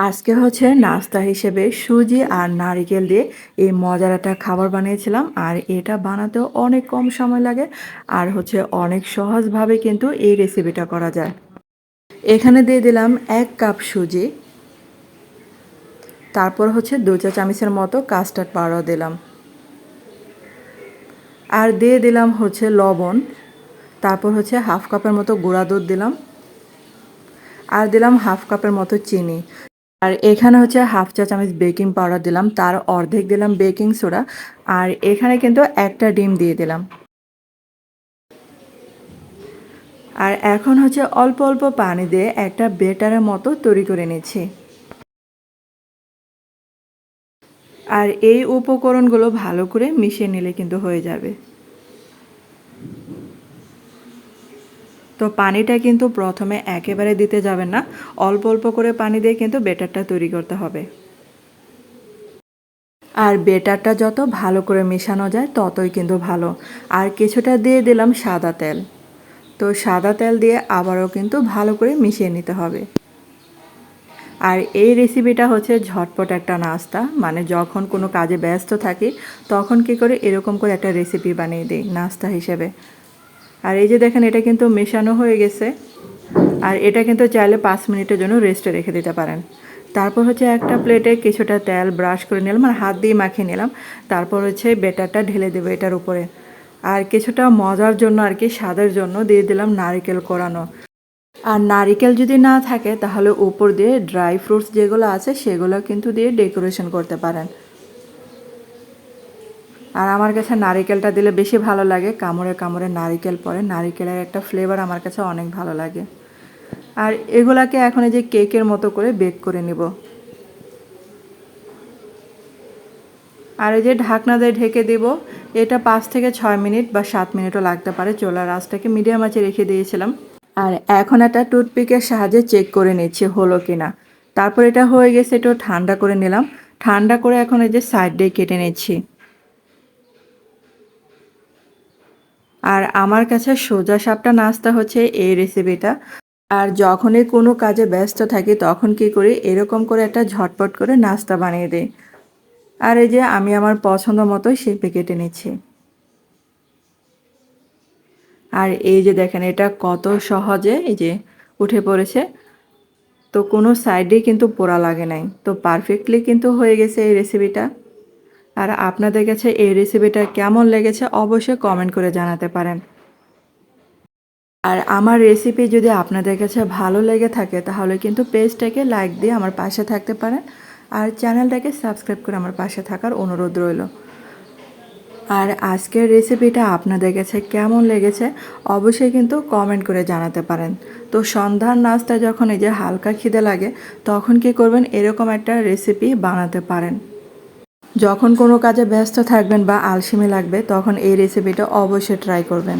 আজকে হচ্ছে নাস্তা হিসেবে সুজি আর নারিকেল দিয়ে এই মজার একটা খাবার বানিয়েছিলাম। আর এটা বানাতেও অনেক কম সময় লাগে আর হচ্ছে অনেক সহজভাবে কিন্তু এই রেসিপিটা করা যায়। এখানে দিয়ে দিলাম 1 কাপ সুজি, তারপর হচ্ছে 2 চা চামচের মতো কাস্টার্ড পাউডার দিলাম, আর দিয়ে দিলাম হচ্ছে লবণ, তারপর হচ্ছে হাফ কাপের মতো গুঁড়া দুধ দিলাম, আর দিলাম হাফ কাপের মতো চিনি। আর এখানে হচ্ছে হাফ চা চামচ বেকিং পাউডার দিলাম, তার অর্ধেক দিলাম বেকিং সোডা, আর এখানে কিন্তু একটা ডিম দিয়ে দিলাম। আর এখন হচ্ছে অল্প অল্প পানি দিয়ে একটা বেটারের মতো তৈরি করে নিচ্ছি। আর এই উপকরণগুলো ভালো করে মিশিয়ে নিলে কিন্তু হয়ে যাবে। তো পানিটা কিন্তু প্রথমে একেবারে দিতে যাবেন না, অল্প অল্প করে পানি দিয়ে কিন্তু বেটারটা তৈরি করতে হবে। আর বেটারটা যত ভালো করে মেশানো যায় ততই কিন্তু ভালো। আর কিছুটা দিয়ে দিলাম সাদা তেল। তো সাদা তেল দিয়ে আবারও কিন্তু ভালো করে মিশিয়ে নিতে হবে। আর এই রেসিপিটা হচ্ছে ঝটপট একটা নাস্তা, মানে যখন কোনো কাজে ব্যস্ত থাকি তখন কি করে এরকম করে একটা রেসিপি বানিয়ে দিই নাস্তা হিসেবে। আর এই যে দেখেন, এটা কিন্তু মেশানো হয়ে গেছে। আর এটা কিন্তু চাইলে 5 মিনিটের জন্য রেস্টে রেখে দিতে পারেন। তারপর হচ্ছে একটা প্লেটে কিছুটা তেল ব্রাশ করে নিলাম আর হাত দিয়ে মাখিয়ে নিলাম। তারপর হচ্ছে বেটারটা ঢেলে দেবো এটার উপরে। আর কিছুটা মজার জন্য আর কি, স্বাদের জন্য দিয়ে দিলাম নারকেল কোরানো। আর নারিকেল যদি না থাকে তাহলে উপর দিয়ে ড্রাই ফ্রুটস যেগুলো আছে সেগুলো কিন্তু দিয়ে ডেকোরেশন করতে পারেন। আর আমার কাছে নারিকেলটা দিলে বেশি ভালো লাগে, কামড়ে কামড়ে নারিকেল পড়ে, নারিকেলের একটা ফ্লেভার আমার কাছে অনেক ভালো লাগে। আর এগুলাকে এখন এই যে কেকের মতো করে বেক করে নিব। আর এই যে ঢাকনা দিয়ে ঢেকে দিব। এটা 5 থেকে 6 মিনিট বা 7 মিনিটও লাগতে পারে। চুলার আঁচটাকে মিডিয়াম আঁচে রেখে দিয়েছিলাম। আর এখন একটা টুথপিকের সাহায্যে চেক করে নিচ্ছি হলো কিনা। তারপর এটা হয়ে গেছে, একটু ঠান্ডা করে নিলাম। ঠান্ডা করে এখন এই যে সাইড দিয়ে কেটে নিচ্ছি। আর আমার কাছে সোজা সাপটা নাস্তা হচ্ছে এই রেসিপিটা। আর যখনই কোনো কাজে ব্যস্ত থাকি তখন কি করি, এরকম করে একটা ঝটপট করে নাস্তা বানিয়ে দিই। আর এই যে আমি আমার পছন্দ মতোই শেপে কেটে নিচ্ছি। আর এই যে দেখেন, এটা কত সহজে এই যে উঠে পড়েছে। তো কোনো সাইডেই কিন্তু পোড়া লাগে নাই। তো পারফেক্টলি কিন্তু হয়ে গেছে এই রেসিপিটা। আর আপনাদের কাছে এই রেসিপিটা কেমন লেগেছে অবশ্যই কমেন্ট করে জানাতে পারেন। আর আমার রেসিপি যদি আপনাদের কাছে ভালো লেগে থাকে তাহলে কিন্তু পেজটাকে লাইক দিয়ে আমার পাশে থাকতে পারেন। আর চ্যানেলটাকে সাবস্ক্রাইব করে আমার পাশে থাকার অনুরোধ রইল। আর আজকের রেসিপিটা আপনাদের কাছে কেমন লেগেছে অবশ্যই কিন্তু কমেন্ট করে জানাতে পারেন। তো সন্ধ্যার নাস্তা যখন এই যে হালকা খিদে লাগে তখন কি করবেন, এরকম একটা রেসিপি বানাতে পারেন। যখন কোনো কাজে ব্যস্ত থাকবেন বা আলসেমি লাগবে তখন এই রেসিপিটা অবশ্যই ট্রাই করবেন।